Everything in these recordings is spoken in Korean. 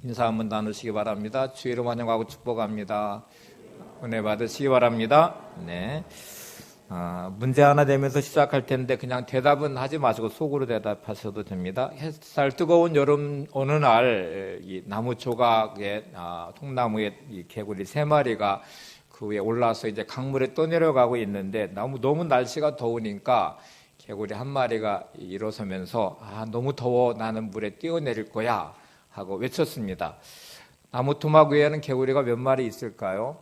인사 한번 나누시기 바랍니다. 주의 이름 환영하고 축복합니다. 은혜 받으시기 바랍니다. 네. 문제 하나 내면서 시작할 텐데 그냥 대답은 하지 마시고 속으로 대답하셔도 됩니다. 햇살 뜨거운 여름 어느 날 이 나무 조각에 통나무에 이 개구리 3마리가 그 위에 올라서 이제 강물에 떠내려가고 있는데 너무 날씨가 더우니까 개구리 1마리가 일어서면서 너무 더워 나는 물에 뛰어내릴 거야 하고 외쳤습니다. 나무 토막 위에는 개구리가 몇 마리 있을까요?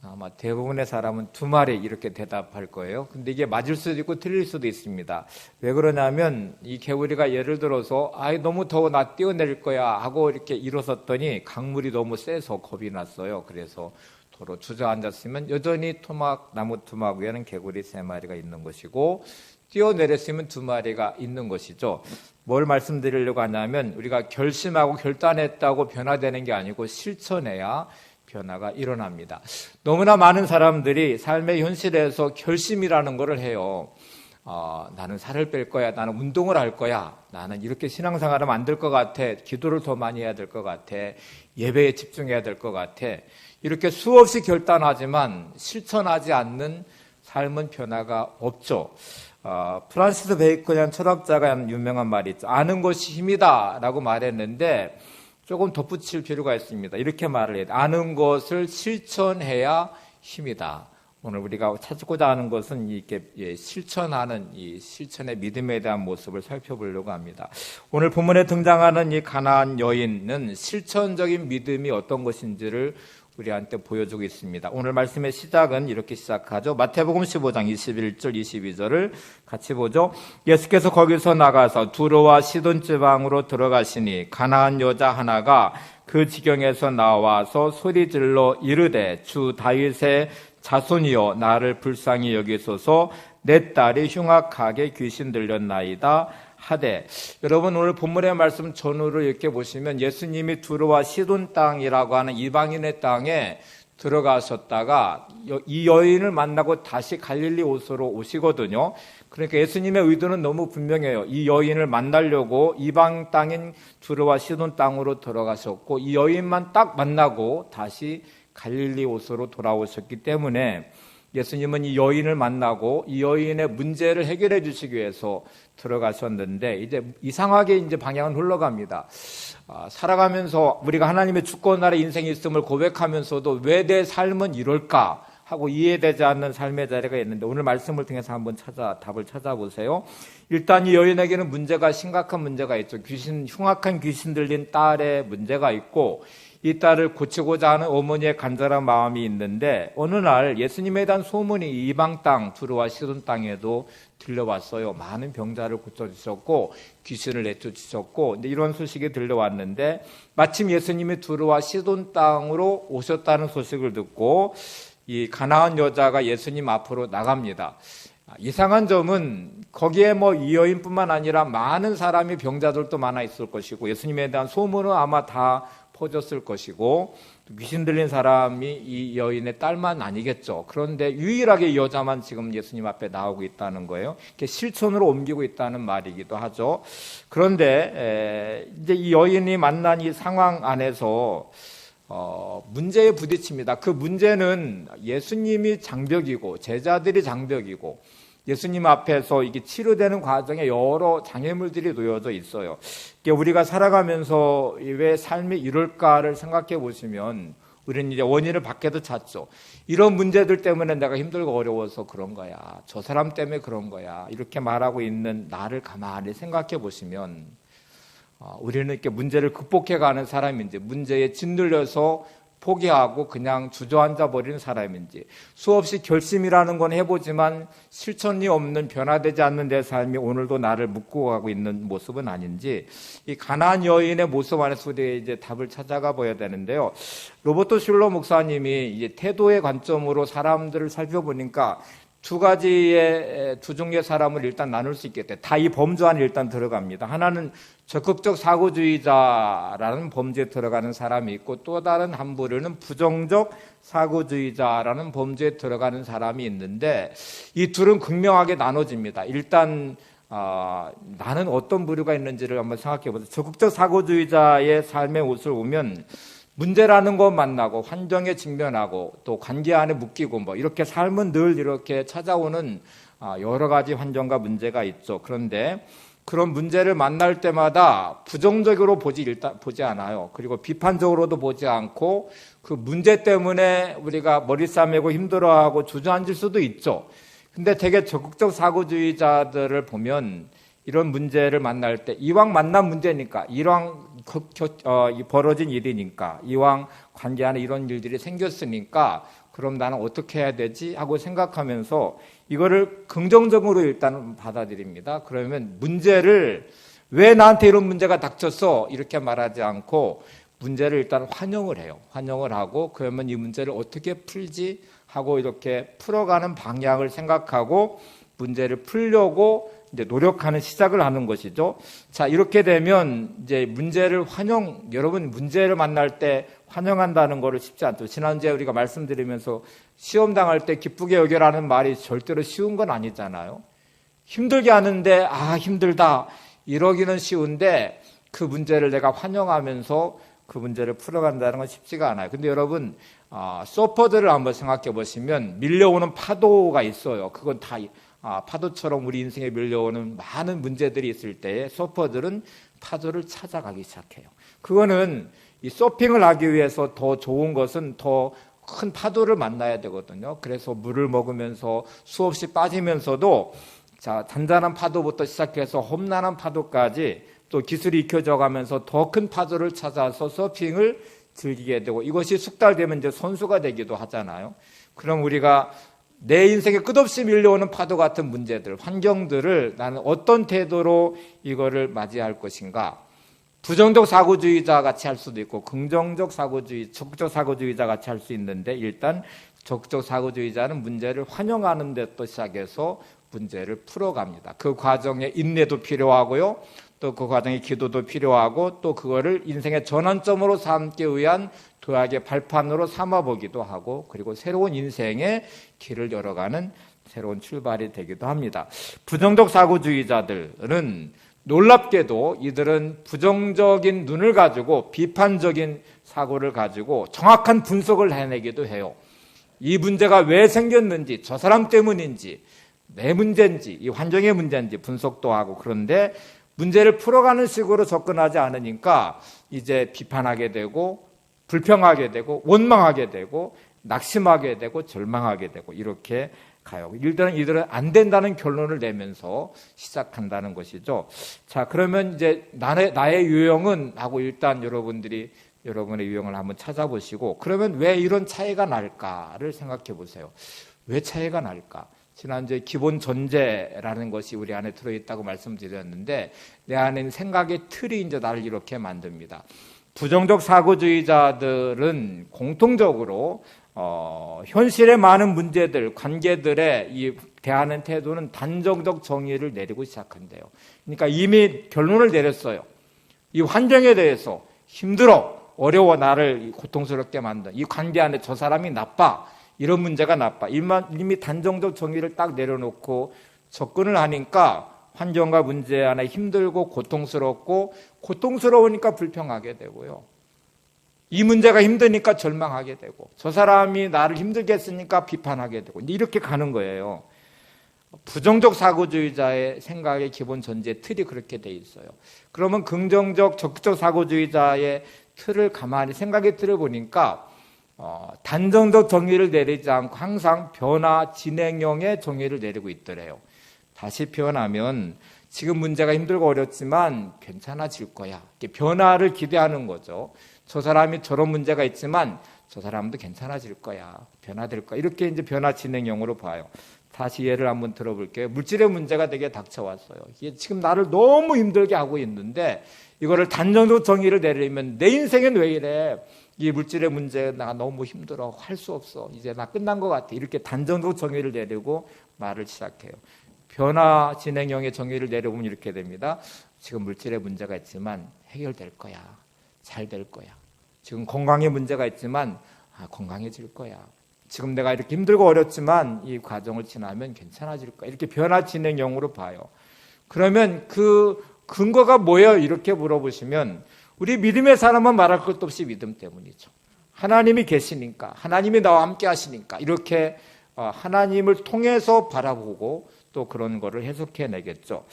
아마 대부분의 사람은 2마리 이렇게 대답할 거예요. 근데 이게 맞을 수도 있고 틀릴 수도 있습니다. 왜 그러냐면 이 개구리가 예를 들어서 너무 더워 나 뛰어내릴 거야 하고 이렇게 일어섰더니 강물이 너무 세서 겁이 났어요. 그래서 도로 주저앉았으면 여전히 나무 토막 위에는 개구리 3마리가 있는 것이고 뛰어내렸으면 2마리가 있는 것이죠. 뭘 말씀드리려고 하냐면 우리가 결심하고 결단했다고 변화되는 게 아니고 실천해야 변화가 일어납니다. 너무나 많은 사람들이 삶의 현실에서 결심이라는 것을 해요. 나는 살을 뺄 거야. 나는 운동을 할 거야. 나는 이렇게 신앙생활하면 안 될 것 같아. 기도를 더 많이 해야 될 것 같아. 예배에 집중해야 될 것 같아. 이렇게 수없이 결단하지만 실천하지 않는 삶은 변화가 없죠. 프란시스 베이컨이라는 철학자가 한 유명한 말이 있죠. 아는 것이 힘이다 라고 말했는데 조금 덧붙일 필요가 있습니다. 이렇게 말을 해요. 아는 것을 실천해야 힘이다. 오늘 우리가 찾고자 하는 것은 이렇게 실천하는 이 실천의 믿음에 대한 모습을 살펴보려고 합니다. 오늘 본문에 등장하는 이 가나안 여인은 실천적인 믿음이 어떤 것인지를 우리한테 보여주고 있습니다. 오늘 말씀의 시작은 이렇게 시작하죠. 마태복음 15장 21절 22절을 같이 보죠. 예수께서 거기서 나가서 두로와 시돈 지방으로 들어가시니 가나안 여자 하나가 그 지경에서 나와서 소리질러 이르되 주 다윗의 자손이여 나를 불쌍히 여기소서 내 딸이 흉악하게 귀신 들렸나이다 하되. 여러분 오늘 본문의 말씀 전후를 이렇게 보시면 예수님이 두로와 시돈 땅이라고 하는 이방인의 땅에 들어가셨다가 이 여인을 만나고 다시 갈릴리 옷으로 오시거든요. 그러니까 예수님의 의도는 너무 분명해요. 이 여인을 만나려고 이방 땅인 두로와 시돈 땅으로 들어가셨고 이 여인만 딱 만나고 다시 갈릴리 옷으로 돌아오셨기 때문에 예수님은 이 여인을 만나고 이 여인의 문제를 해결해 주시기 위해서 들어가셨는데 이제 이상하게 이제 방향은 흘러갑니다. 살아가면서 우리가 하나님의 주권 아래 인생이 있음을 고백하면서도 왜 내 삶은 이럴까 하고 이해되지 않는 삶의 자리가 있는데 오늘 말씀을 통해서 한번 답을 찾아보세요. 일단 이 여인에게는 심각한 문제가 있죠. 흉악한 귀신 들린 딸의 문제가 있고 이 딸을 고치고자 하는 어머니의 간절한 마음이 있는데 어느 날 예수님에 대한 소문이 이방 땅 두로와 시돈 땅에도 들려왔어요. 많은 병자를 고쳐주셨고 귀신을 내쫓으셨고 이런 소식이 들려왔는데 마침 예수님이 두로와 시돈 땅으로 오셨다는 소식을 듣고 이 가나안 여자가 예수님 앞으로 나갑니다. 이상한 점은 거기에 이 여인뿐만 아니라 많은 사람이 병자들도 많아 있을 것이고 예수님에 대한 소문은 아마 다 퍼졌을 것이고 귀신 들린 사람이 이 여인의 딸만 아니겠죠. 그런데 유일하게 이 여자만 지금 예수님 앞에 나오고 있다는 거예요. 이렇게 실천으로 옮기고 있다는 말이기도 하죠. 그런데 이제 이 여인이 만난 이 상황 안에서 문제에 부딪힙니다. 그 문제는 예수님이 장벽이고 제자들이 장벽이고 예수님 앞에서 이게 치료되는 과정에 여러 장애물들이 놓여져 있어요. 우리가 살아가면서 왜 삶이 이럴까를 생각해 보시면 우리는 이제 원인을 밖에도 찾죠. 이런 문제들 때문에 내가 힘들고 어려워서 그런 거야. 저 사람 때문에 그런 거야. 이렇게 말하고 있는 나를 가만히 생각해 보시면 우리는 이렇게 문제를 극복해가는 사람인지 문제에 짓눌려서 포기하고 그냥 주저앉아 버리는 사람인지 수없이 결심이라는 건 해보지만 실천이 없는 변화되지 않는 내 삶이 오늘도 나를 묶고 가고 있는 모습은 아닌지 이 가나안 여인의 모습 안에서 우리가 이제 답을 찾아가 봐야 되는데요. 로버트 슐러 목사님이 이제 태도의 관점으로 사람들을 살펴보니까 두 종류의 사람을 일단 나눌 수 있겠대. 다 이 범주 안에 일단 들어갑니다. 하나는 적극적 사고주의자라는 범죄에 들어가는 사람이 있고 또 다른 한 부류는 부정적 사고주의자라는 범죄에 들어가는 사람이 있는데 이 둘은 극명하게 나눠집니다. 일단 나는 어떤 부류가 있는지를 한번 생각해 보세요. 적극적 사고주의자의 삶의 모습을 보면 문제라는 거 만나고 환경에 직면하고 또 관계 안에 묶이고 뭐 이렇게 삶은 늘 이렇게 찾아오는 여러 가지 환경과 문제가 있죠. 그런데 그런 문제를 만날 때마다 부정적으로 보지 않아요. 그리고 비판적으로도 보지 않고 그 문제 때문에 우리가 머리 싸매고 힘들어하고 주저앉을 수도 있죠. 근데 되게 적극적 사고주의자들을 보면 이런 문제를 만날 때 이왕 만난 문제니까 이왕 벌어진 일이니까 이왕 관계 안에 이런 일들이 생겼으니까 그럼 나는 어떻게 해야 되지 하고 생각하면서 이거를 긍정적으로 일단 받아들입니다. 그러면 문제를 왜 나한테 이런 문제가 닥쳤어 이렇게 말하지 않고 문제를 일단 환영을 해요. 환영을 하고 그러면 이 문제를 어떻게 풀지 하고 이렇게 풀어가는 방향을 생각하고 문제를 풀려고 이제 노력하는 시작을 하는 것이죠. 자, 이렇게 되면 이제 문제를 여러분 문제를 만날 때 환영한다는 거를 쉽지 않죠. 지난주에 우리가 말씀드리면서 시험 당할 때 기쁘게 여겨라는 말이 절대로 쉬운 건 아니잖아요. 힘들게 하는데 힘들다 이러기는 쉬운데 그 문제를 내가 환영하면서 그 문제를 풀어간다는 건 쉽지가 않아요. 근데 여러분 서퍼들을 한번 생각해 보시면 밀려오는 파도가 있어요. 그건 다 파도처럼 우리 인생에 밀려오는 많은 문제들이 있을 때에 서퍼들은 파도를 찾아가기 시작해요. 그거는 이 서핑을 하기 위해서 더 좋은 것은 더 큰 파도를 만나야 되거든요. 그래서 물을 먹으면서 수없이 빠지면서도 잔잔한 파도부터 시작해서 험난한 파도까지 또 기술이 익혀져 가면서 더 큰 파도를 찾아서 서핑을 즐기게 되고 이것이 숙달되면 이제 선수가 되기도 하잖아요. 그럼 우리가 내 인생에 끝없이 밀려오는 파도 같은 문제들, 환경들을 나는 어떤 태도로 이거를 맞이할 것인가? 부정적 사고주의자 같이 할 수도 있고 긍정적 적극적 사고주의자 같이 할 수 있는데 일단 적극적 사고주의자는 문제를 환영하는 데부터 시작해서 문제를 풀어갑니다. 그 과정에 인내도 필요하고요. 또 그 과정에 기도도 필요하고 또 그거를 인생의 전환점으로 삼기 위한 도약의 발판으로 삼아보기도 하고 그리고 새로운 인생의 길을 열어가는 새로운 출발이 되기도 합니다. 부정적 사고주의자들은 놀랍게도 이들은 부정적인 눈을 가지고 비판적인 사고를 가지고 정확한 분석을 해내기도 해요. 이 문제가 왜 생겼는지 저 사람 때문인지 내 문제인지 이 환경의 문제인지 분석도 하고 그런데 문제를 풀어가는 식으로 접근하지 않으니까 이제 비판하게 되고 불평하게 되고 원망하게 되고 낙심하게 되고 절망하게 되고 이렇게 가요. 일단 이들은 안 된다는 결론을 내면서 시작한다는 것이죠. 자, 그러면 이제 나의 유형은 하고 일단 여러분들이 여러분의 유형을 한번 찾아보시고 그러면 왜 이런 차이가 날까를 생각해 보세요. 왜 차이가 날까? 지난주에 기본 전제라는 것이 우리 안에 들어있다고 말씀드렸는데 내 안에는 생각의 틀이 이제 나를 이렇게 만듭니다. 부정적 사고주의자들은 공통적으로 현실의 많은 문제들, 관계들에 이 대하는 태도는 단정적 정의를 내리고 시작한대요. 그러니까 이미 결론을 내렸어요. 이 환경에 대해서 힘들어, 어려워, 나를 고통스럽게 만든 이 관계 안에 저 사람이 나빠, 이런 문제가 나빠. 이미 단정적 정의를 딱 내려놓고 접근을 하니까 환경과 문제 안에 힘들고 고통스럽고 고통스러우니까 불평하게 되고요. 이 문제가 힘드니까 절망하게 되고 저 사람이 나를 힘들게 했으니까 비판하게 되고 이렇게 가는 거예요. 부정적 사고주의자의 생각의 기본 전제 틀이 그렇게 돼 있어요. 그러면 긍정적 적극적 사고주의자의 틀을 가만히 생각의 틀을 보니까 단정적 정의를 내리지 않고 항상 변화 진행형의 정의를 내리고 있더래요. 다시 표현하면 지금 문제가 힘들고 어렵지만 괜찮아질 거야. 이렇게 변화를 기대하는 거죠. 저 사람이 저런 문제가 있지만 저 사람도 괜찮아질 거야. 변화될 거야. 이렇게 이제 변화 진행형으로 봐요. 다시 예를 한번 들어볼게요. 물질의 문제가 되게 닥쳐왔어요. 이게 지금 나를 너무 힘들게 하고 있는데 이거를 단정적 정의를 내리면 내 인생은 왜 이래? 이 물질의 문제 나 너무 힘들어. 할 수 없어. 이제 나 끝난 것 같아. 이렇게 단정적 정의를 내리고 말을 시작해요. 변화 진행형의 정의를 내려보면 이렇게 됩니다. 지금 물질의 문제가 있지만 해결될 거야. 잘 될 거야. 지금 건강에 문제가 있지만 건강해질 거야. 지금 내가 이렇게 힘들고 어렵지만 이 과정을 지나면 괜찮아질 거야. 이렇게 변화 진행형으로 봐요. 그러면 그 근거가 뭐예요? 이렇게 물어보시면 우리 믿음의 사람은 말할 것도 없이 믿음 때문이죠. 하나님이 계시니까, 하나님이 나와 함께 하시니까 이렇게 하나님을 통해서 바라보고 또 그런 거를 해석해내겠죠.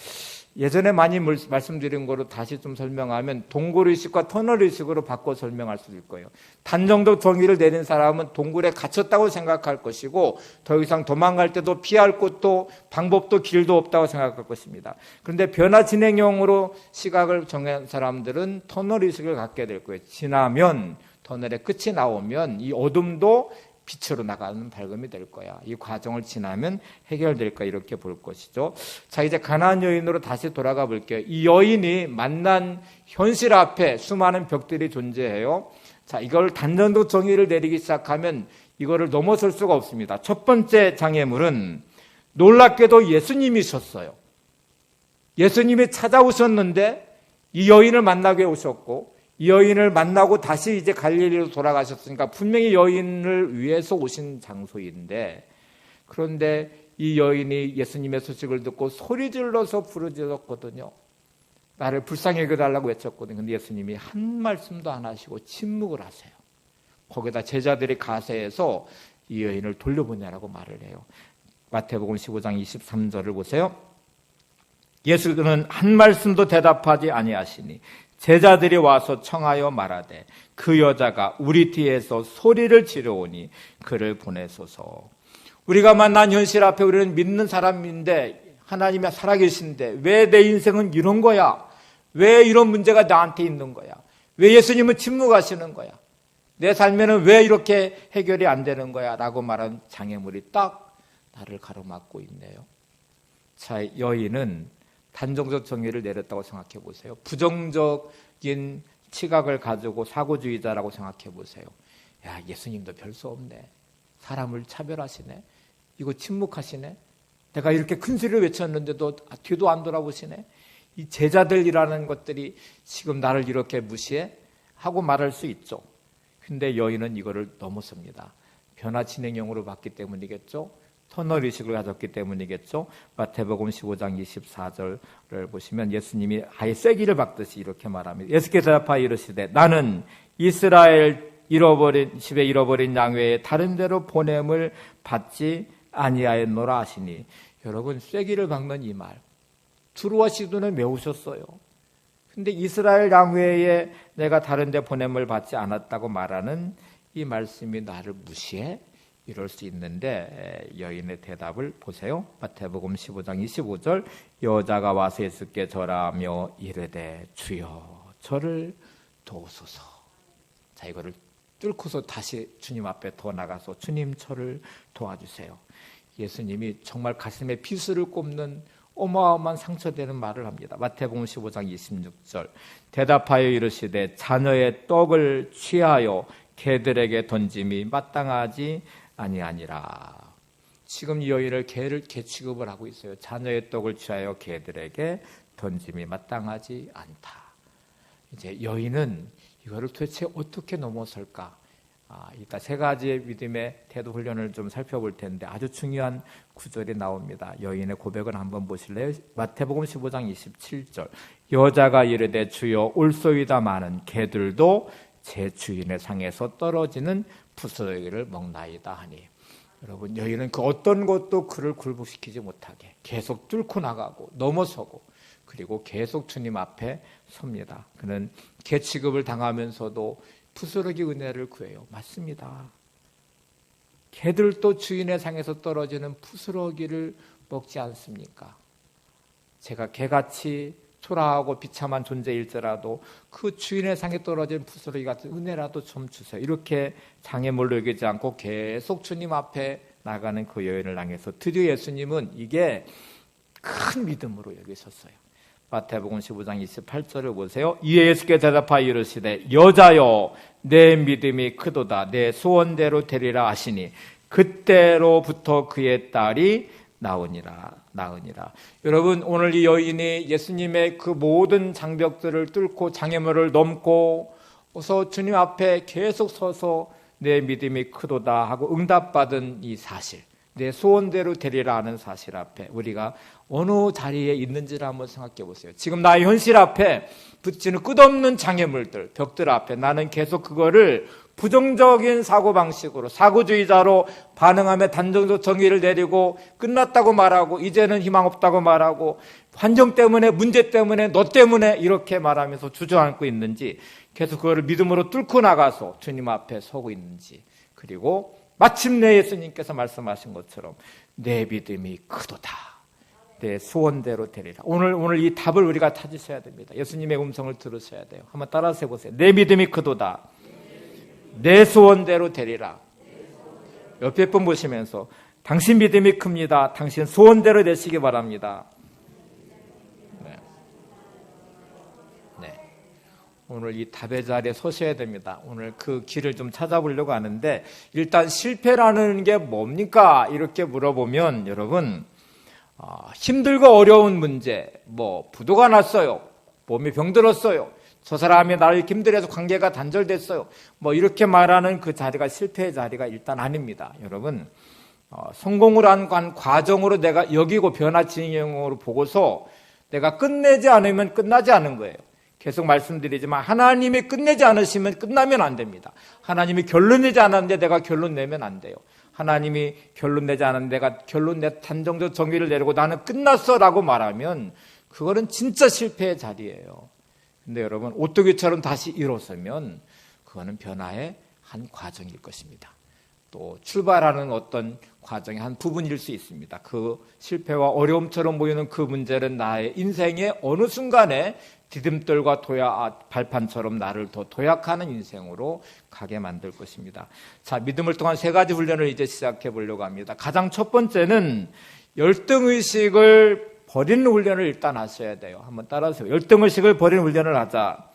예전에 많이 말씀드린 거로 다시 좀 설명하면 동굴의식과 터널의식으로 바꿔 설명할 수도 있을 거예요. 단정적 정의를 내린 사람은 동굴에 갇혔다고 생각할 것이고 더 이상 도망갈 때도 피할 곳도 방법도 길도 없다고 생각할 것입니다. 그런데 변화 진행형으로 시각을 정한 사람들은 터널의식을 갖게 될 거예요. 지나면 터널의 끝이 나오면 이 어둠도 빛으로 나가는 밝음이 될 거야. 이 과정을 지나면 해결될 거야. 이렇게 볼 것이죠. 자, 이제 가나안 여인으로 다시 돌아가 볼게요. 이 여인이 만난 현실 앞에 수많은 벽들이 존재해요. 자, 이걸 단전적 정의를 내리기 시작하면 이거를 넘어설 수가 없습니다. 첫 번째 장애물은 놀랍게도 예수님이셨어요. 예수님이 찾아오셨는데 이 여인을 만나게 오셨고 이 여인을 만나고 다시 이제 갈릴리로 돌아가셨으니까 분명히 여인을 위해서 오신 장소인데, 그런데 이 여인이 예수님의 소식을 듣고 소리 질러서 부르짖었거든요. 나를 불쌍히 여겨달라고 외쳤거든요. 근데 예수님이 한 말씀도 안 하시고 침묵을 하세요. 거기다 제자들이 가세해서 이 여인을 돌려보내라고 말을 해요. 마태복음 15장 23절을 보세요. 예수는 한 말씀도 대답하지 아니하시니 제자들이 와서 청하여 말하되 그 여자가 우리 뒤에서 소리를 지르오니 그를 보내소서. 우리가 만난 현실 앞에 우리는 믿는 사람인데 하나님이 살아계신데 왜 내 인생은 이런 거야? 왜 이런 문제가 나한테 있는 거야? 왜 예수님은 침묵하시는 거야? 내 삶에는 왜 이렇게 해결이 안 되는 거야? 라고 말한 장애물이 딱 나를 가로막고 있네요. 자, 여인은 단정적 정의를 내렸다고 생각해 보세요. 부정적인 시각을 가지고 사고주의자라고 생각해 보세요. 야, 예수님도 별 수 없네. 사람을 차별하시네. 이거 침묵하시네. 내가 이렇게 큰 소리를 외쳤는데도 뒤도 안 돌아보시네. 이 제자들이라는 것들이 지금 나를 이렇게 무시해? 하고 말할 수 있죠. 근데 여인은 이거를 넘어섭니다. 변화 진행형으로 봤기 때문이겠죠. 터널의식을 가졌기 때문이겠죠. 마태복음 15장 24절을 보시면 예수님이 아예 쐐기를 박듯이 이렇게 말합니다. 예수께서 대답하여 이르시되 나는 이스라엘 집에 잃어버린 양 외에 다른 데로 보냄을 받지 아니하였노라 하시니, 여러분 쐐기를 박는 이 말 두루와 시돈을 메우셨어요. 근데 이스라엘 양 외에 내가 다른 데 보냄을 받지 않았다고 말하는 이 말씀이 나를 무시해? 이럴 수 있는데 여인의 대답을 보세요. 마태복음 15장 25절 여자가 와서 예수께 절하며 이르되 주여 저를 도우소서. 자, 이거를 뚫고서 다시 주님 앞에 더 나가서 주님 저를 도와주세요. 예수님이 정말 가슴에 비수를 꼽는 어마어마한 상처되는 말을 합니다. 마태복음 15장 26절 대답하여 이르시되 자녀의 떡을 취하여 개들에게 던짐이 마땅하지 아니하니라. 지금 이 여인을 개 취급을 하고 있어요. 자녀의 떡을 취하여 개들에게 던짐이 마땅하지 않다. 이제 여인은 이거를 도대체 어떻게 넘어설까? 이따 세 가지의 믿음의 태도 훈련을 좀 살펴볼 텐데 아주 중요한 구절이 나옵니다. 여인의 고백을 한번 보실래요? 마태복음 15장 27절 여자가 이르되 주여 올소이다마는 개들도 제 주인의 상에서 떨어지는 푸스러기를 먹나이다 하니, 여러분 여인은 그 어떤 것도 그를 굴복시키지 못하게 계속 뚫고 나가고 넘어서고 그리고 계속 주님 앞에 섭니다. 그는 개 취급을 당하면서도 푸스러기 은혜를 구해요. 맞습니다. 개들도 주인의 상에서 떨어지는 푸스러기를 먹지 않습니까? 제가 개같이 초라하고 비참한 존재일지라도 그 주인의 상에 떨어진 푸스러기 같은 은혜라도 좀 주세요. 이렇게 장애물로 여기지 않고 계속 주님 앞에 나가는 그 여인을 향해서 드디어 예수님은 이게 큰 믿음으로 여기셨어요. 마태복음 15장 28절을 보세요. 이에 예수께 대답하여 이르시되 여자여 내 믿음이 크도다 내 소원대로 되리라 하시니 그때로부터 그의 딸이 나으니라. 여러분 오늘 이 여인이 예수님의 그 모든 장벽들을 뚫고 장애물을 넘고 어서 주님 앞에 계속 서서 내 믿음이 크도다 하고 응답받은 이 사실, 내 소원대로 되리라 하는 사실 앞에 우리가 어느 자리에 있는지를 한번 생각해 보세요. 지금 나의 현실 앞에 부딪히는 끝없는 장애물들, 벽들 앞에 나는 계속 그거를 부정적인 사고방식으로, 사고주의자로 반응하며 단정적 정의를 내리고 끝났다고 말하고 이제는 희망 없다고 말하고 환경 때문에, 문제 때문에, 너 때문에 이렇게 말하면서 주저앉고 있는지, 계속 그거를 믿음으로 뚫고 나가서 주님 앞에 서고 있는지, 그리고 마침내 예수님께서 말씀하신 것처럼 내 믿음이 크도다, 내 소원대로 되리라. 오늘 이 답을 우리가 찾으셔야 됩니다. 예수님의 음성을 들으셔야 돼요. 한번 따라서 해보세요. 내 믿음이 크도다, 내 소원대로 되리라. 옆에 분 보시면서 당신 믿음이 큽니다, 당신 소원대로 되시기 바랍니다. 오늘 이 답의 자리에 서셔야 됩니다. 오늘 그 길을 좀 찾아보려고 하는데, 일단 실패라는 게 뭡니까? 이렇게 물어보면 여러분, 힘들고 어려운 문제, 부도가 났어요, 몸이 병들었어요, 저 사람이 나를 이렇게 힘들어서 관계가 단절됐어요, 이렇게 말하는 그 자리가 실패의 자리가 일단 아닙니다. 여러분, 성공을 한 과정으로 내가 여기고 변화 진행으로 보고서 내가 끝내지 않으면 끝나지 않은 거예요. 계속 말씀드리지만 하나님이 끝내지 않으시면 끝나면 안 됩니다. 하나님이 결론 내지 않았는데 내가 결론 내면 안 돼요. 하나님이 결론 내지 않았는데 내가 결론 내 단정적 정의를 내리고 나는 끝났어 라고 말하면 그거는 진짜 실패의 자리예요. 근데 여러분, 오뚜기처럼 다시 일어서면 그거는 변화의 한 과정일 것입니다. 또 출발하는 어떤 과정의 한 부분일 수 있습니다. 그 실패와 어려움처럼 보이는 그 문제는 나의 인생의 어느 순간에 디딤돌과 발판처럼 나를 더 도약하는 인생으로 가게 만들 것입니다. 자, 믿음을 통한 세 가지 훈련을 이제 시작해 보려고 합니다. 가장 첫 번째는 열등의식을 버리는 훈련을 일단 하셔야 돼요. 한번 따라하세요. 열등의식을 버리는 훈련을 하자.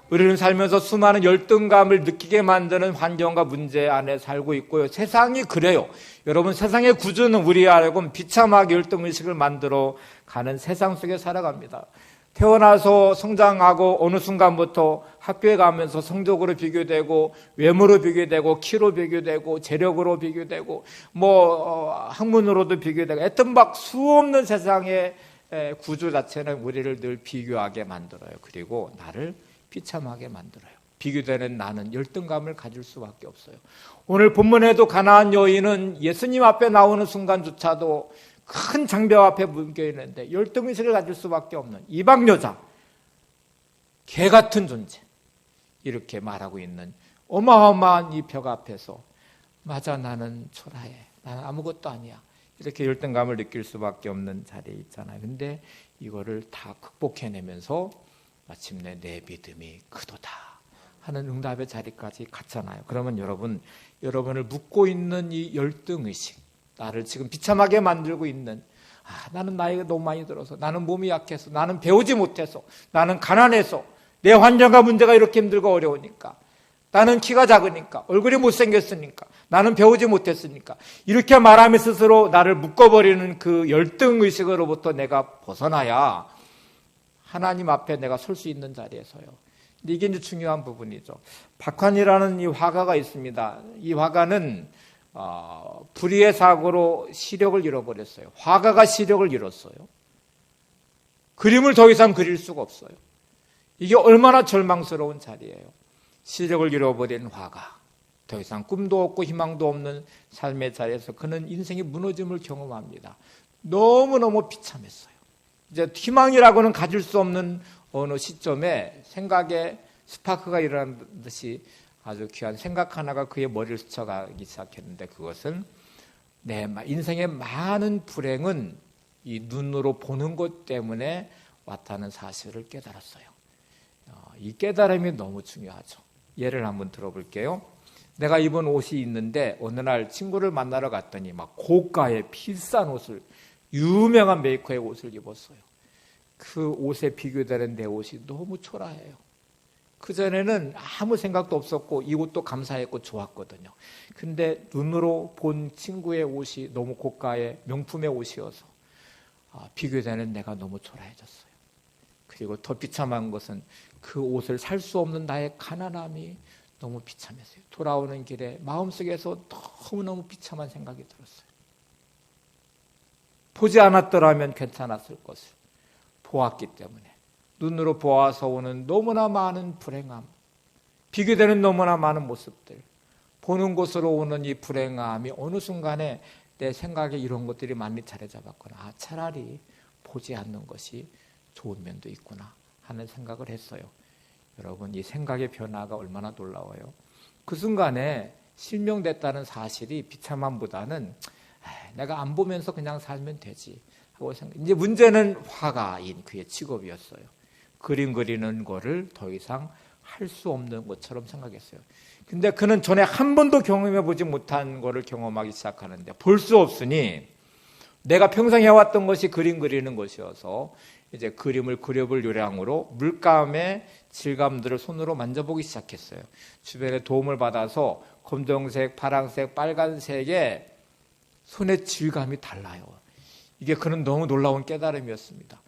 우리는 살면서 수많은 열등감을 느끼게 만드는 환경과 문제 안에 살고 있고요. 세상이 그래요. 여러분, 세상의 구조는 우리 알고 비참하게 열등의식을 만들어 가는 세상 속에 살아갑니다. 태어나서 성장하고 어느 순간부터 학교에 가면서 성적으로 비교되고 외모로 비교되고 키로 비교되고 재력으로 비교되고 학문으로도 비교되고 하여튼 수 없는 세상의 구조 자체는 우리를 늘 비교하게 만들어요. 그리고 나를 비참하게 만들어요. 비교되는 나는 열등감을 가질 수밖에 없어요. 오늘 본문에도 가나안 여인은 예수님 앞에 나오는 순간조차도 큰 장벽 앞에 묶여 있는데 열등의식을 가질 수밖에 없는 이방 여자, 개 같은 존재, 이렇게 말하고 있는 어마어마한 이 벽 앞에서 맞아, 나는 초라해, 나는 아무것도 아니야, 이렇게 열등감을 느낄 수밖에 없는 자리에 있잖아요. 근데 이거를 다 극복해내면서 마침내 내 믿음이 크도다 하는 응답의 자리까지 갔잖아요. 그러면 여러분을 묶고 있는 이 열등의식, 나를 지금 비참하게 만들고 있는, 나는 나이가 너무 많이 들어서, 나는 몸이 약해서, 나는 배우지 못해서, 나는 가난해서, 내 환경과 문제가 이렇게 힘들고 어려우니까, 나는 키가 작으니까, 얼굴이 못생겼으니까, 나는 배우지 못했으니까, 이렇게 말하며 스스로 나를 묶어버리는 그 열등의식으로부터 내가 벗어나야 하나님 앞에 내가 설 수 있는 자리에 서요. 근데 이게 이제 중요한 부분이죠. 박환이라는 이 화가가 있습니다. 이 화가는 불의의 사고로 시력을 잃어버렸어요. 화가가 시력을 잃었어요. 그림을 더 이상 그릴 수가 없어요. 이게 얼마나 절망스러운 자리예요. 시력을 잃어버린 화가, 더 이상 꿈도 없고 희망도 없는 삶의 자리에서 그는 인생의 무너짐을 경험합니다. 너무너무 비참했어요. 이제 희망이라고는 가질 수 없는 어느 시점에 생각에 스파크가 일어난 듯이 아주 귀한 생각 하나가 그의 머리를 스쳐가기 시작했는데, 그것은 내 인생의 많은 불행은 이 눈으로 보는 것 때문에 왔다는 사실을 깨달았어요. 이 깨달음이 너무 중요하죠. 예를 한번 들어볼게요. 내가 입은 옷이 있는데 어느 날 친구를 만나러 갔더니 고가의 비싼 옷을, 유명한 메이커의 옷을 입었어요. 그 옷에 비교되는 내 옷이 너무 초라해요. 그전에는 아무 생각도 없었고 이 옷도 감사했고 좋았거든요. 근데 눈으로 본 친구의 옷이 너무 고가의 명품의 옷이어서 비교되는 내가 너무 초라해졌어요. 그리고 더 비참한 것은 그 옷을 살 수 없는 나의 가난함이 너무 비참했어요. 돌아오는 길에 마음속에서 너무너무 비참한 생각이 들었어요. 보지 않았더라면 괜찮았을 것을 보았기 때문에 눈으로 보아서 오는 너무나 많은 불행함, 비교되는 너무나 많은 모습들, 보는 곳으로 오는 이 불행함이 어느 순간에 내 생각에 이런 것들이 많이 자리 잡았구나. 차라리 보지 않는 것이 좋은 면도 있구나 하는 생각을 했어요. 여러분, 이 생각의 변화가 얼마나 놀라워요. 그 순간에 실명됐다는 사실이 비참함보다는 내가 안 보면서 그냥 살면 되지 하고 생각. 이제 문제는 화가인 그의 직업이었어요. 그림 그리는 거를 더 이상 할 수 없는 것처럼 생각했어요. 근데 그는 전에 한 번도 경험해 보지 못한 거를 경험하기 시작하는데 볼 수 없으니 내가 평생 해왔던 것이 그림 그리는 것이어서 이제 그림을 그려볼 요량으로 물감의 질감들을 손으로 만져보기 시작했어요. 주변에 도움을 받아서 검정색, 파란색, 빨간색의 손의 질감이 달라요. 이게 그는 너무 놀라운 깨달음이었습니다.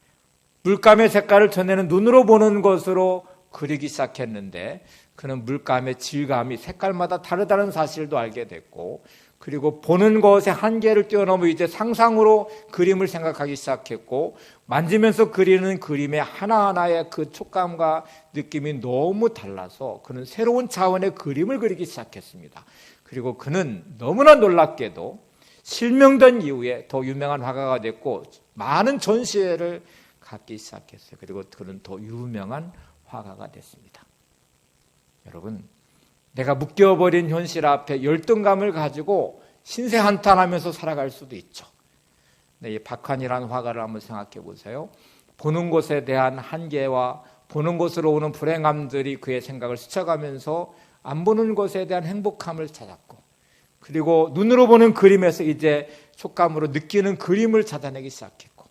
물감의 색깔을 전에는 눈으로 보는 것으로 그리기 시작했는데 그는 물감의 질감이 색깔마다 다르다는 사실도 알게 됐고, 그리고 보는 것의 한계를 뛰어넘어 이제 상상으로 그림을 생각하기 시작했고, 만지면서 그리는 그림의 하나하나의 그 촉감과 느낌이 너무 달라서 그는 새로운 차원의 그림을 그리기 시작했습니다. 그리고 그는 너무나 놀랍게도 실명된 이후에 더 유명한 화가가 됐고 많은 전시회를 갖기 시작했어요. 그리고 그는 더 유명한 화가가 됐습니다. 여러분, 내가 묶여버린 현실 앞에 열등감을 가지고 신세한탄하면서 살아갈 수도 있죠. 이 박환이라는 화가를 한번 생각해 보세요. 보는 것에 대한 한계와 보는 것으로 오는 불행함들이 그의 생각을 스쳐가면서 안 보는 것에 대한 행복함을 찾았고, 그리고 눈으로 보는 그림에서 이제 촉감으로 느끼는 그림을 찾아내기 시작했고,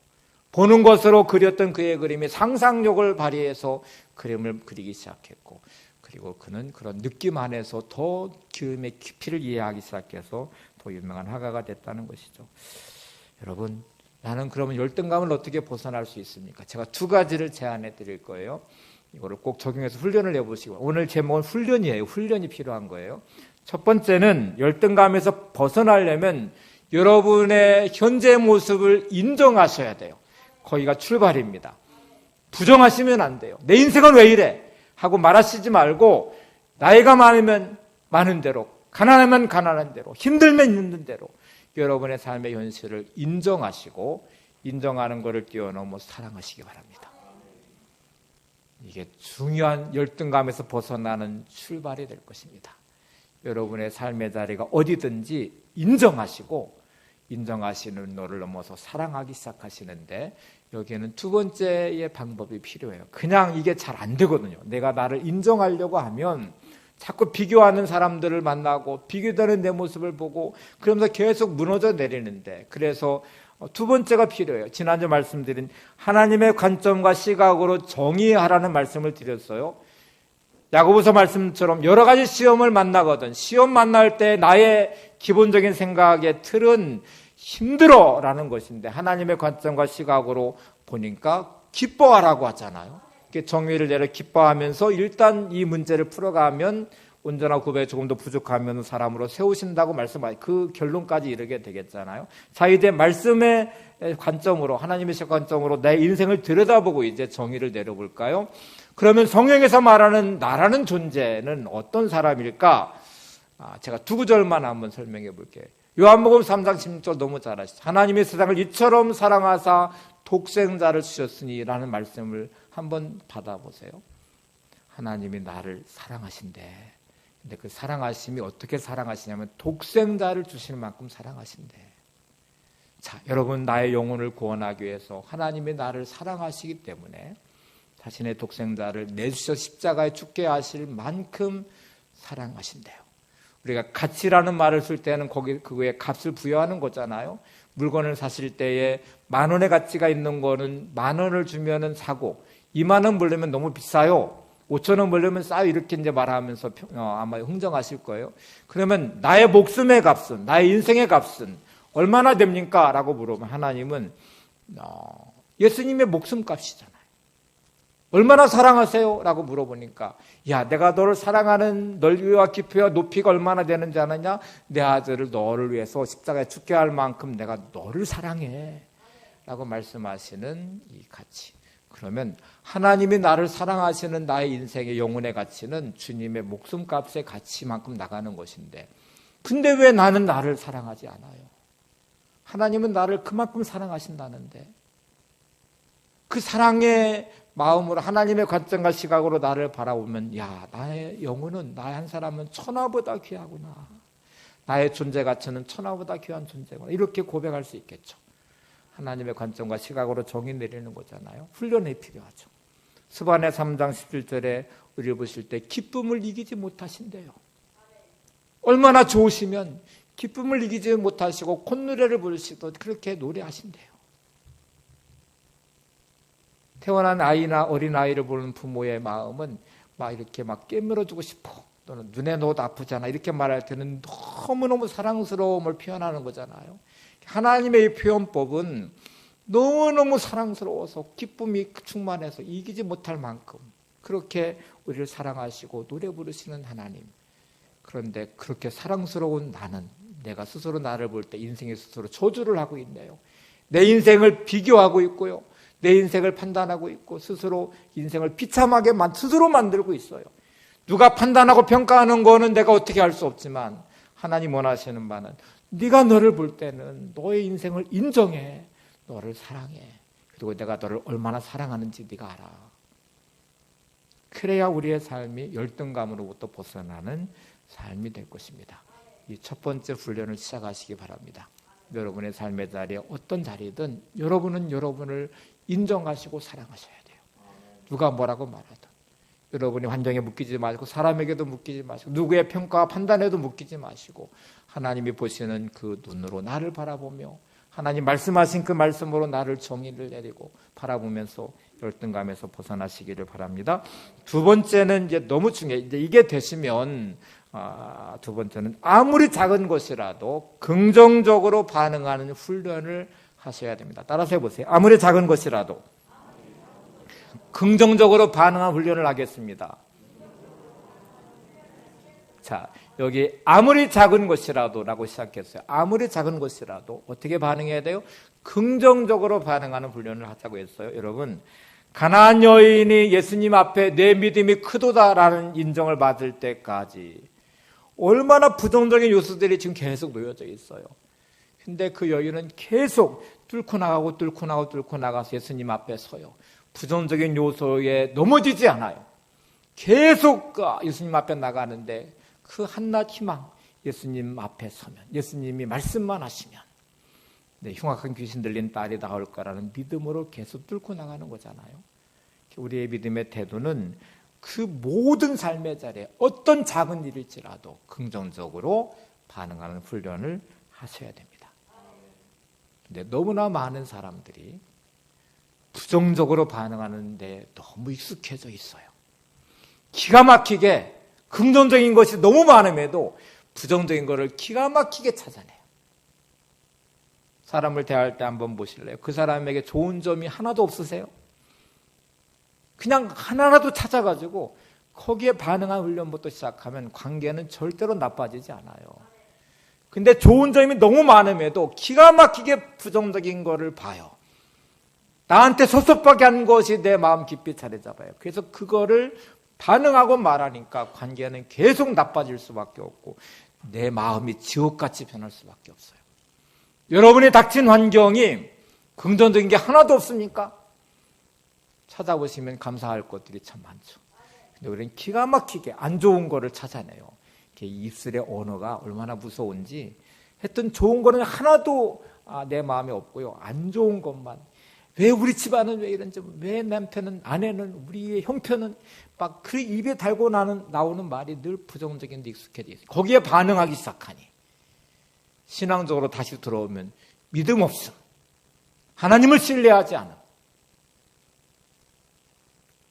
보는 것으로 그렸던 그의 그림이 상상력을 발휘해서 그림을 그리기 시작했고, 그리고 그는 그런 느낌 안에서 더 그림의 깊이를 이해하기 시작해서 더 유명한 화가가 됐다는 것이죠. 여러분, 나는 그러면 열등감을 어떻게 벗어날 수 있습니까? 제가 두 가지를 제안해 드릴 거예요. 이거를 꼭 적용해서 훈련을 해보시고, 오늘 제목은 훈련이에요. 훈련이 필요한 거예요. 첫 번째는 열등감에서 벗어나려면 여러분의 현재 모습을 인정하셔야 돼요. 거기가 출발입니다. 부정하시면 안 돼요. 내 인생은 왜 이래? 하고 말하시지 말고, 나이가 많으면 많은 대로, 가난하면 가난한 대로, 힘들면 힘든 대로 여러분의 삶의 현실을 인정하시고, 인정하는 것을 뛰어넘어 사랑하시기 바랍니다. 이게 중요한 열등감에서 벗어나는 출발이 될 것입니다. 여러분의 삶의 자리가 어디든지 인정하시고, 인정하시는 너를 넘어서 사랑하기 시작하시는데, 여기에는 두 번째의 방법이 필요해요. 그냥 이게 잘 안 되거든요. 내가 나를 인정하려고 하면 자꾸 비교하는 사람들을 만나고 비교되는 내 모습을 보고 그러면서 계속 무너져 내리는데, 그래서 두 번째가 필요해요. 지난주 말씀드린 하나님의 관점과 시각으로 정의하라는 말씀을 드렸어요. 야고보서 말씀처럼 여러 가지 시험을 만나거든 시험 만날 때 나의 기본적인 생각의 틀은 힘들어라는 것인데, 하나님의 관점과 시각으로 보니까 기뻐하라고 하잖아요. 정의를 내려 기뻐하면서 일단 이 문제를 풀어가면 온전한 구별에 조금 더 부족하면 사람으로 세우신다고 말씀하시고 그 결론까지 이르게 되겠잖아요. 자, 이제 말씀의 관점으로, 하나님의 관점으로 내 인생을 들여다보고 이제 정의를 내려볼까요? 그러면 성경에서 말하는 나라는 존재는 어떤 사람일까? 제가 두 구절만 한번 설명해 볼게요. 요한복음 3장 16절 너무 잘 아시죠? 하나님의 세상을 이처럼 사랑하사 독생자를 주셨으니 라는 말씀을 한번 받아보세요. 하나님이 나를 사랑하신대. 근데 그 사랑하심이 어떻게 사랑하시냐면 독생자를 주시는 만큼 사랑하신대. 자, 여러분, 나의 영혼을 구원하기 위해서 하나님이 나를 사랑하시기 때문에 자신의 독생자를 내주셔 십자가에 죽게 하실 만큼 사랑하신대요. 우리가 가치라는 말을 쓸 때는 그거에 값을 부여하는 거잖아요. 물건을 사실 때에 10,000원의 가치가 있는 거는 10,000원을 주면은 사고, 20,000원 벌려면 너무 비싸요. 5,000원 벌려면 싸요. 이렇게 이제 말하면서 아마 흥정하실 거예요. 그러면 나의 목숨의 값은, 나의 인생의 값은 얼마나 됩니까? 라고 물어보면 하나님은 예수님의 목숨 값이잖아요. 얼마나 사랑하세요? 라고 물어보니까 야, 내가 너를 사랑하는 넓이와 깊이와 높이가 얼마나 되는지 아느냐? 내 아들을 너를 위해서 십자가에 죽게 할 만큼 내가 너를 사랑해 라고 말씀하시는 이 가치. 그러면 하나님이 나를 사랑하시는 나의 인생의 영혼의 가치는 주님의 목숨값의 가치만큼 나가는 것인데, 근데 왜 나는 나를 사랑하지 않아요? 하나님은 나를 그만큼 사랑하신다는데, 그 사랑의 마음으로 하나님의 관점과 시각으로 나를 바라보면 야, 나의 영혼은, 나의 한 사람은 천하보다 귀하구나, 나의 존재 가치는 천하보다 귀한 존재구나, 이렇게 고백할 수 있겠죠. 하나님의 관점과 시각으로 정의 내리는 거잖아요. 훈련이 필요하죠. 스바냐 3장 17절에 우리 보실 때 기쁨을 이기지 못하신대요. 얼마나 좋으시면 기쁨을 이기지 못하시고 콧노래를 부르시도 그렇게 노래하신대요. 태어난 아이나 어린아이를 보는 부모의 마음은 막 이렇게 막 깨물어주고 싶어, 또는 눈에 넣어도 아프잖아, 이렇게 말할 때는 너무너무 사랑스러움을 표현하는 거잖아요. 하나님의 이 표현법은 너무너무 사랑스러워서 기쁨이 충만해서 이기지 못할 만큼 그렇게 우리를 사랑하시고 노래 부르시는 하나님. 그런데 그렇게 사랑스러운 나는, 내가 스스로 나를 볼 때 인생에 스스로 저주를 하고 있네요. 내 인생을 비교하고 있고요, 내 인생을 판단하고 있고, 스스로 인생을 비참하게 스스로 만들고 있어요. 누가 판단하고 평가하는 거는 내가 어떻게 할 수 없지만, 하나님 원하시는 바는 네가 너를 볼 때는 너의 인생을 인정해, 너를 사랑해, 그리고 내가 너를 얼마나 사랑하는지 네가 알아. 그래야 우리의 삶이 열등감으로부터 벗어나는 삶이 될 것입니다. 이 첫 번째 훈련을 시작하시기 바랍니다. 여러분의 삶의 자리에 어떤 자리든 여러분은 여러분을 인정하시고 사랑하셔야 돼요. 누가 뭐라고 말하든 여러분이 환경에 묶이지 마시고, 사람에게도 묶이지 마시고, 누구의 평가와 판단에도 묶이지 마시고, 하나님이 보시는 그 눈으로 나를 바라보며 하나님 말씀하신 그 말씀으로 나를 정의를 내리고 바라보면서 열등감에서 벗어나시기를 바랍니다. 두 번째는 이제 너무 중요해요. 이제 이게 되시면 두 번째는 아무리 작은 것이라도 긍정적으로 반응하는 훈련을 하셔야 됩니다. 따라서 해보세요. 아무리 작은 것이라도 긍정적으로 반응하는 훈련을 하겠습니다. 자, 여기 아무리 작은 것이라도 라고 시작했어요. 아무리 작은 것이라도 어떻게 반응해야 돼요? 긍정적으로 반응하는 훈련을 하자고 했어요. 여러분, 가나안 여인이 예수님 앞에 내 믿음이 크도다라는 인정을 받을 때까지 얼마나 부정적인 요소들이 지금 계속 놓여져 있어요. 근데 그 여인은 계속 뚫고 나가서 예수님 앞에 서요. 부정적인 요소에 넘어지지 않아요. 계속 예수님 앞에 나가는데 그 한낱 희망, 예수님 앞에 서면, 예수님이 말씀만 하시면 흉악한 귀신 들린 딸이 나올 거라는 믿음으로 계속 뚫고 나가는 거잖아요. 우리의 믿음의 태도는 그 모든 삶의 자리에 어떤 작은 일일지라도 긍정적으로 반응하는 훈련을 하셔야 됩니다. 근데 너무나 많은 사람들이 부정적으로 반응하는 데 너무 익숙해져 있어요. 기가 막히게 긍정적인 것이 너무 많음에도 부정적인 것을 기가 막히게 찾아내요. 사람을 대할 때 한번 보실래요? 그 사람에게 좋은 점이 하나도 없으세요? 그냥 하나라도 찾아가지고 거기에 반응한 훈련부터 시작하면 관계는 절대로 나빠지지 않아요. 근데 좋은 점이 너무 많음에도 기가 막히게 부정적인 거를 봐요. 나한테 섭섭하게 한 것이 내 마음 깊이 자리 잡아요. 그래서 그거를 반응하고 말하니까 관계는 계속 나빠질 수밖에 없고 내 마음이 지옥같이 변할 수밖에 없어요. 여러분이 닥친 환경이 긍정적인 게 하나도 없습니까? 찾아보시면 감사할 것들이 참 많죠. 근데 우리는 기가 막히게 안 좋은 거를 찾아내요. 입술의 언어가 얼마나 무서운지. 하여튼 좋은 거는 하나도 내 마음에 없고요. 안 좋은 것만. 왜 우리 집안은 왜 이런지, 왜 남편은, 아내는, 우리의 형편은 막 그 입에 달고 나오는 말이 늘 부정적인 데 익숙해져 있어요. 거기에 반응하기 시작하니 신앙적으로 다시 들어오면 믿음 없음, 하나님을 신뢰하지 않음.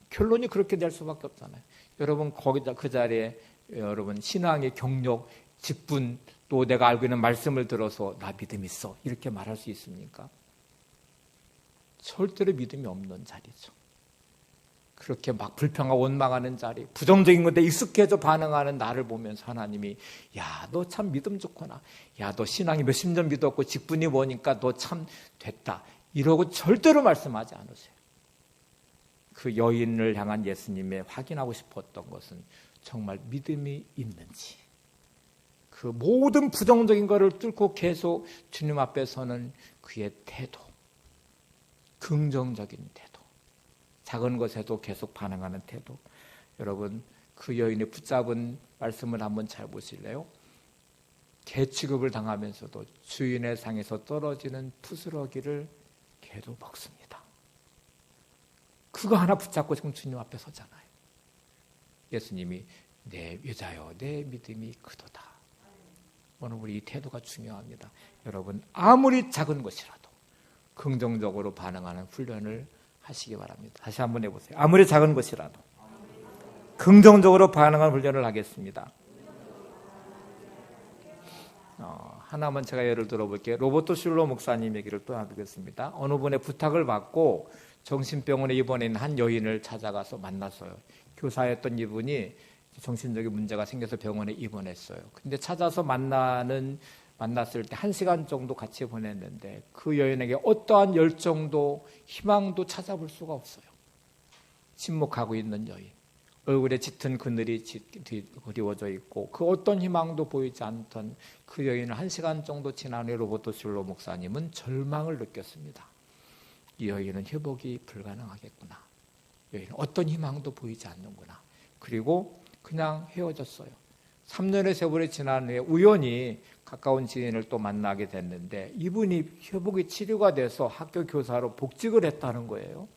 결론이 그렇게 될 수밖에 없잖아요. 여러분 거기다 그 자리에 여러분 신앙의 경력, 직분, 또 내가 알고 있는 말씀을 들어서 나 믿음 있어 이렇게 말할 수 있습니까? 절대로 믿음이 없는 자리죠. 그렇게 막 불평하고 원망하는 자리, 부정적인 건데 익숙해져 반응하는 나를 보면서 하나님이 야, 너 참 믿음 좋구나. 야, 너 신앙이 몇십 년 믿었고 직분이 뭐니까 너 참 됐다. 이러고 절대로 말씀하지 않으세요. 그 여인을 향한 예수님의 확인하고 싶었던 것은 정말 믿음이 있는지, 그 모든 부정적인 것을 뚫고 계속 주님 앞에 서는 그의 태도, 긍정적인 태도, 작은 것에도 계속 반응하는 태도. 여러분, 그 여인이 붙잡은 말씀을 한번 잘 보실래요? 개 취급을 당하면서도 주인의 상에서 떨어지는 부스러기를 개도 먹습니다. 그거 하나 붙잡고 지금 주님 앞에 서잖아요. 예수님이 내 여자여, 내 믿음이 크도다. 오늘 우리 이 태도가 중요합니다. 여러분, 아무리 작은 것이라도 긍정적으로 반응하는 훈련을 하시기 바랍니다. 다시 한번 해보세요. 아무리 작은 것이라도 긍정적으로 반응하는 훈련을 하겠습니다. 하나만 제가 예를 들어볼게요. 로버토 슐러 목사님 얘기를 또 하겠습니다. 어느 분의 부탁을 받고 정신병원에 입원해 있는 한 여인을 찾아가서 만났어요. 교사였던 이분이 정신적인 문제가 생겨서 병원에 입원했어요. 근데 찾아서 만났을 때 1시간 정도 같이 보냈는데 그 여인에게 어떠한 열정도 희망도 찾아볼 수가 없어요. 침묵하고 있는 여인, 얼굴에 짙은 그늘이 그리워져 있고 그 어떤 희망도 보이지 않던 그 여인을 1시간 정도 지난 후에 로버토 슐러 목사님은 절망을 느꼈습니다. 이 여인은 회복이 불가능하겠구나. 여인은 어떤 희망도 보이지 않는구나. 그리고 그냥 헤어졌어요. 3년의 세월이 지난 후에 우연히 가까운 지인을 또 만나게 됐는데 이분이 회복이 치료가 돼서 학교 교사로 복직을 했다는 거예요.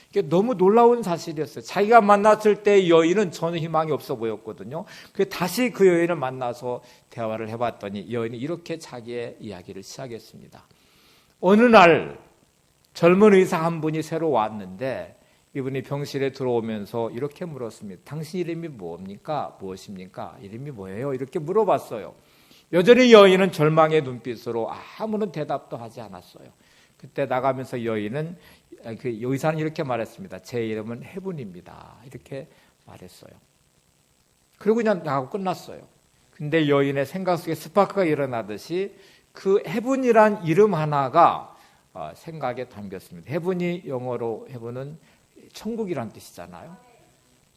이게 너무 놀라운 사실이었어요. 자기가 만났을 때 여인은 전혀 희망이 없어 보였거든요. 다시 그 여인을 만나서 대화를 해봤더니 여인이 이렇게 자기의 이야기를 시작했습니다. 어느 날 젊은 의사 한 분이 새로 왔는데 이분이 병실에 들어오면서 이렇게 물었습니다. 당신 이름이 뭡니까? 무엇입니까? 이름이 뭐예요? 이렇게 물어봤어요. 여전히 여인은 절망의 눈빛으로 아무런 대답도 하지 않았어요. 그때 나가면서 여인은 그 의사는 이렇게 말했습니다. 제 이름은 해분입니다. 이렇게 말했어요. 그리고 그냥 나가고 끝났어요. 근데 여인의 생각 속에 스파크가 일어나듯이 그 해분이란 이름 하나가 생각에 담겼습니다. 해분이 영어로 해분은 천국이란 뜻이잖아요.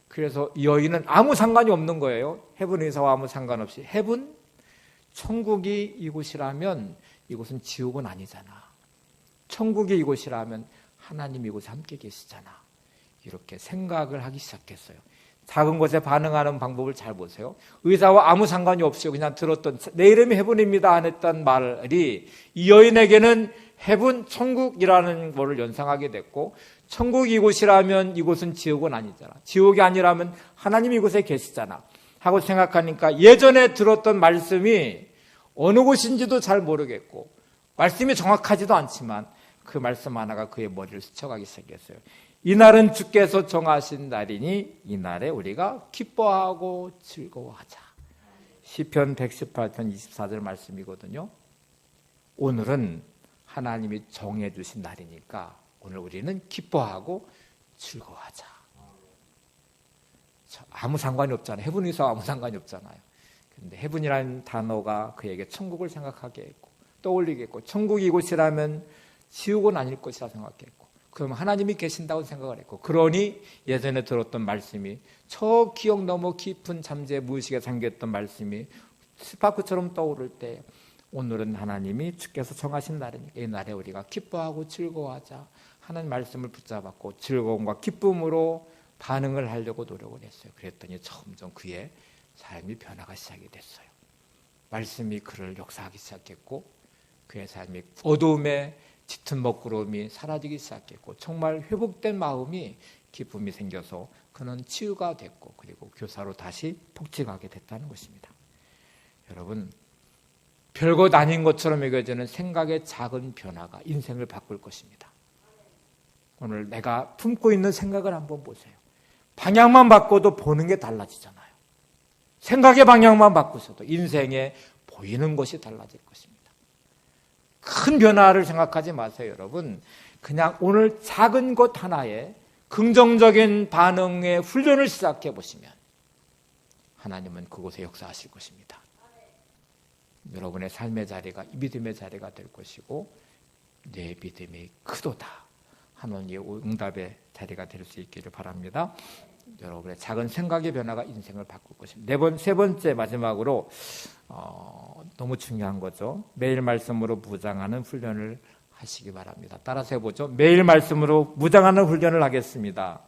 그래서 여인은 아무 상관이 없는 거예요. 해분 의사와 아무 상관없이 해분, 천국이 이곳이라면 이곳은 지옥은 아니잖아. 천국이 이곳이라면 하나님 이곳에 함께 계시잖아. 이렇게 생각을 하기 시작했어요. 작은 것에 반응하는 방법을 잘 보세요. 의사와 아무 상관이 없이 그냥 들었던 내 이름이 해분입니다 했던 말이 이 여인에게는 해분, 천국이라는 것을 연상하게 됐고 천국이 이곳이라면 이곳은 지옥은 아니잖아. 지옥이 아니라면 하나님 이곳에 계시잖아 하고 생각하니까 예전에 들었던 말씀이 어느 곳인지도 잘 모르겠고 말씀이 정확하지도 않지만 그 말씀 하나가 그의 머리를 스쳐가기 시작했어요. 이날은 주께서 정하신 날이니 이날에 우리가 기뻐하고 즐거워하자. 시편 118편 24절 말씀이거든요. 오늘은 하나님이 정해주신 날이니까 오늘 우리는 기뻐하고 즐거워하자. 아무 상관이 없잖아요. 해분에서 아무 상관이 없잖아요. 근데 해분이라는 단어가 그에게 천국을 생각하게 했고 떠올리게 했고 천국이 이곳이라면 지옥은 아닐 것이라 생각했고 그럼 하나님이 계신다고 생각을 했고 그러니 예전에 들었던 말씀이 저 기억 너무 깊은 잠재 무의식에 잠겼던 말씀이 스파크처럼 떠오를 때 오늘은 하나님이 주께서 정하신 날이니까 이 날에 우리가 기뻐하고 즐거워하자 하는 말씀을 붙잡았고 즐거움과 기쁨으로 반응을 하려고 노력을 했어요. 그랬더니 점점 그의 삶이 변화가 시작이 됐어요. 말씀이 그를 역사하기 시작했고 그의 삶이 어두움에 짙은 먹구름이 사라지기 시작했고 정말 회복된 마음이 기쁨이 생겨서 그는 치유가 됐고 그리고 교사로 다시 복직하게 됐다는 것입니다. 여러분, 별것 아닌 것처럼 여겨지는 생각의 작은 변화가 인생을 바꿀 것입니다. 오늘 내가 품고 있는 생각을 한번 보세요. 방향만 바꿔도 보는 게 달라지잖아요. 생각의 방향만 바꾸셔도 인생에 보이는 것이 달라질 것입니다. 큰 변화를 생각하지 마세요, 여러분. 그냥 오늘 작은 것 하나에 긍정적인 반응의 훈련을 시작해 보시면 하나님은 그곳에 역사하실 것입니다. 여러분의 삶의 자리가 믿음의 자리가 될 것이고 내 믿음이 크도다 하는 이 응답의 자리가 될 수 있기를 바랍니다. 여러분의 작은 생각의 변화가 인생을 바꿀 것입니다. 세 번째 마지막으로 너무 중요한 거죠. 매일 말씀으로 무장하는 훈련을 하시기 바랍니다. 따라서 해보죠. 매일 말씀으로 무장하는 훈련을 하겠습니다.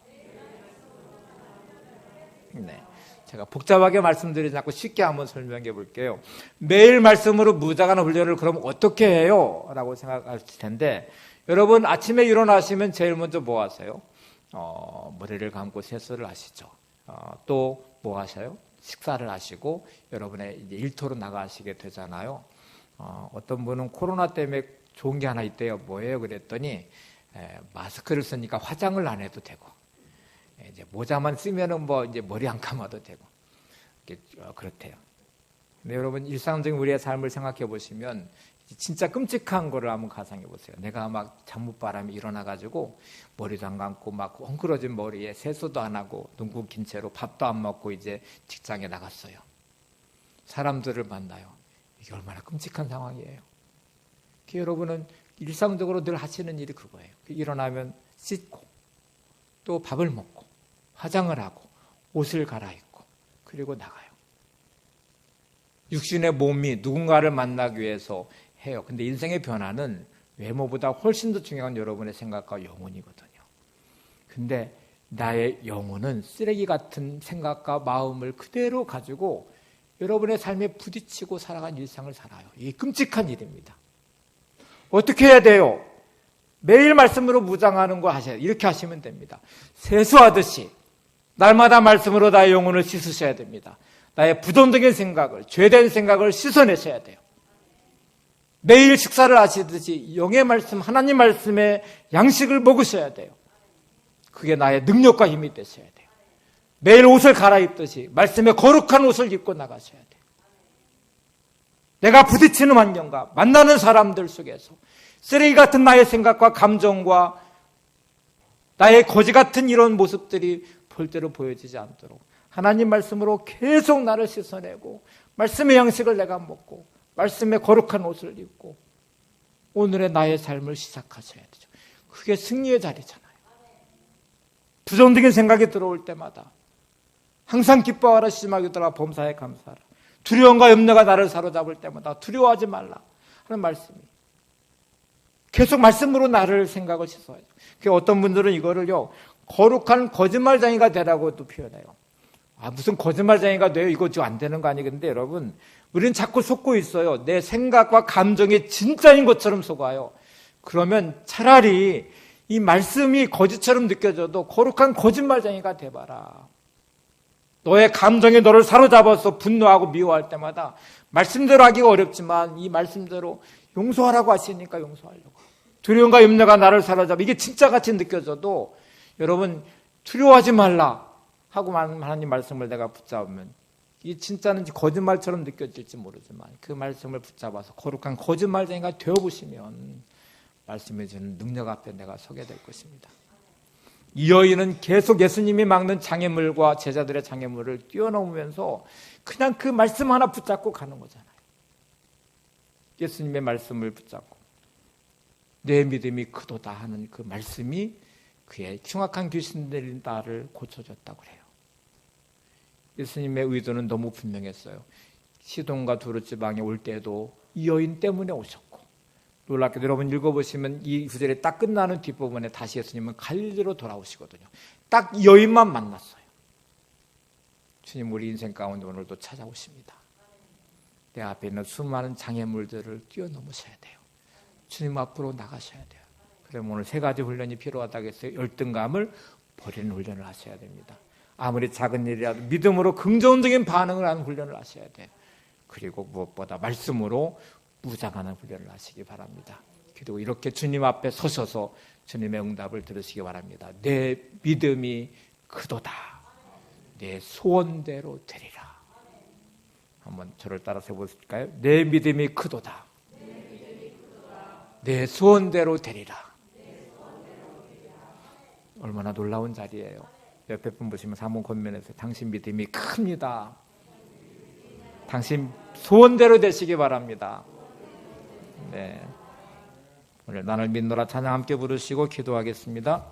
네. 제가 복잡하게 말씀드리지 않고 쉽게 한번 설명해 볼게요. 매일 말씀으로 무장하는 훈련을 그럼 어떻게 해요? 라고 생각하실 텐데, 여러분 아침에 일어나시면 제일 먼저 뭐 하세요? 머리를 감고 세수를 하시죠. 또 뭐 하셔요? 식사를 하시고 여러분의 이제 일터로 나가시게 되잖아요. 어떤 분은 코로나 때문에 좋은 게 하나 있대요. 뭐예요? 그랬더니 마스크를 쓰니까 화장을 안 해도 되고, 이제 모자만 쓰면은 뭐 이제 머리 안 감아도 되고, 그렇대요. 근데 여러분 일상적인 우리의 삶을 생각해 보시면 진짜 끔찍한 거를 한번 가상해 보세요. 내가 막 잔뭇바람이 일어나가지고 머리도 안 감고 막 헝클어진 머리에 세수도 안 하고 눈곱 긴 채로 밥도 안 먹고 이제 직장에 나갔어요. 사람들을 만나요. 이게 얼마나 끔찍한 상황이에요. 여러분은 일상적으로 늘 하시는 일이 그거예요. 일어나면 씻고 또 밥을 먹고 화장을 하고 옷을 갈아입고 그리고 나가요. 육신의 몸이 누군가를 만나기 위해서 해요. 근데 인생의 변화는 외모보다 훨씬 더 중요한 여러분의 생각과 영혼이거든요. 근데 나의 영혼은 쓰레기 같은 생각과 마음을 그대로 가지고 여러분의 삶에 부딪히고 살아간 일상을 살아요. 이게 끔찍한 일입니다. 어떻게 해야 돼요? 매일 말씀으로 무장하는 거 하셔야 돼요. 이렇게 하시면 됩니다. 세수하듯이 날마다 말씀으로 나의 영혼을 씻으셔야 됩니다. 나의 부정적인 생각을, 죄된 생각을 씻어내셔야 돼요. 매일 식사를 하시듯이 영의 말씀, 하나님 말씀의 양식을 먹으셔야 돼요. 그게 나의 능력과 힘이 되셔야 돼요. 매일 옷을 갈아입듯이 말씀의 거룩한 옷을 입고 나가셔야 돼요. 내가 부딪히는 환경과 만나는 사람들 속에서 쓰레기 같은 나의 생각과 감정과 나의 거지 같은 이런 모습들이 볼대로 보여지지 않도록 하나님 말씀으로 계속 나를 씻어내고 말씀의 양식을 내가 먹고 말씀의 거룩한 옷을 입고 오늘의 나의 삶을 시작하셔야 되죠. 그게 승리의 자리잖아요. 부정적인 생각이 들어올 때마다 항상 기뻐하라, 시심하게 들어라, 범사에 감사하라. 두려움과 염려가 나를 사로잡을 때마다 두려워하지 말라 하는 말씀이 계속 말씀으로 나를 생각을 씻어야죠. 어떤 분들은 이거를요 거룩한 거짓말쟁이가 되라고도 표현해요. 무슨 거짓말쟁이가 돼요? 이거 지금 안 되는 거 아니겠는데 여러분, 우리는 자꾸 속고 있어요. 내 생각과 감정이 진짜인 것처럼 속아요. 그러면 차라리 이 말씀이 거짓처럼 느껴져도 거룩한 거짓말쟁이가 돼봐라. 너의 감정이 너를 사로잡아서 분노하고 미워할 때마다 말씀대로 하기가 어렵지만 이 말씀대로 용서하라고 하시니까 용서하려고. 두려움과 염려가 나를 사로잡아 이게 진짜같이 느껴져도 여러분 두려워하지 말라 하고 하나님 말씀을 내가 붙잡으면 이게 진짜는 거짓말처럼 느껴질지 모르지만 그 말씀을 붙잡아서 거룩한 거짓말쟁이가 되어보시면 말씀해 주는 능력 앞에 내가 서게 될 것입니다. 이 여인은 계속 예수님이 막는 장애물과 제자들의 장애물을 뛰어넘으면서 그냥 그 말씀 하나 붙잡고 가는 거잖아요. 예수님의 말씀을 붙잡고 내 믿음이 크도다 하는 그 말씀이 그의 흉악한 귀신 들린 딸을 고쳐줬다고 그래요. 예수님의 의도는 너무 분명했어요. 시돈과 두루 지방에 올 때도 이 여인 때문에 오셨고, 놀랍게도 여러분 읽어보시면 이 구절이 딱 끝나는 뒷부분에 다시 예수님은 갈릴리로 돌아오시거든요. 딱 이 여인만 만났어요. 주님 우리 인생 가운데 오늘도 찾아오십니다. 내 앞에 있는 수많은 장애물들을 뛰어넘으셔야 돼요. 주님 앞으로 나가셔야 돼요. 그럼 오늘 세 가지 훈련이 필요하다고 했어요. 열등감을 버리는 훈련을 하셔야 됩니다. 아무리 작은 일이라도 믿음으로 긍정적인 반응을 하는 훈련을 하셔야 돼요. 그리고 무엇보다 말씀으로 무장하는 훈련을 하시기 바랍니다. 그리고 이렇게 주님 앞에 서셔서 주님의 응답을 들으시기 바랍니다. 내 믿음이 크도다. 내 소원대로 되리라. 한번 저를 따라서 해보실까요? 내 믿음이 크도다. 내 소원대로 되리라. 얼마나 놀라운 자리예요. 옆에 분 보시면 사문 권면에서 당신 믿음이 큽니다. 당신 소원대로 되시기 바랍니다. 네. 오늘 나를 믿노라 찬양 함께 부르시고 기도하겠습니다.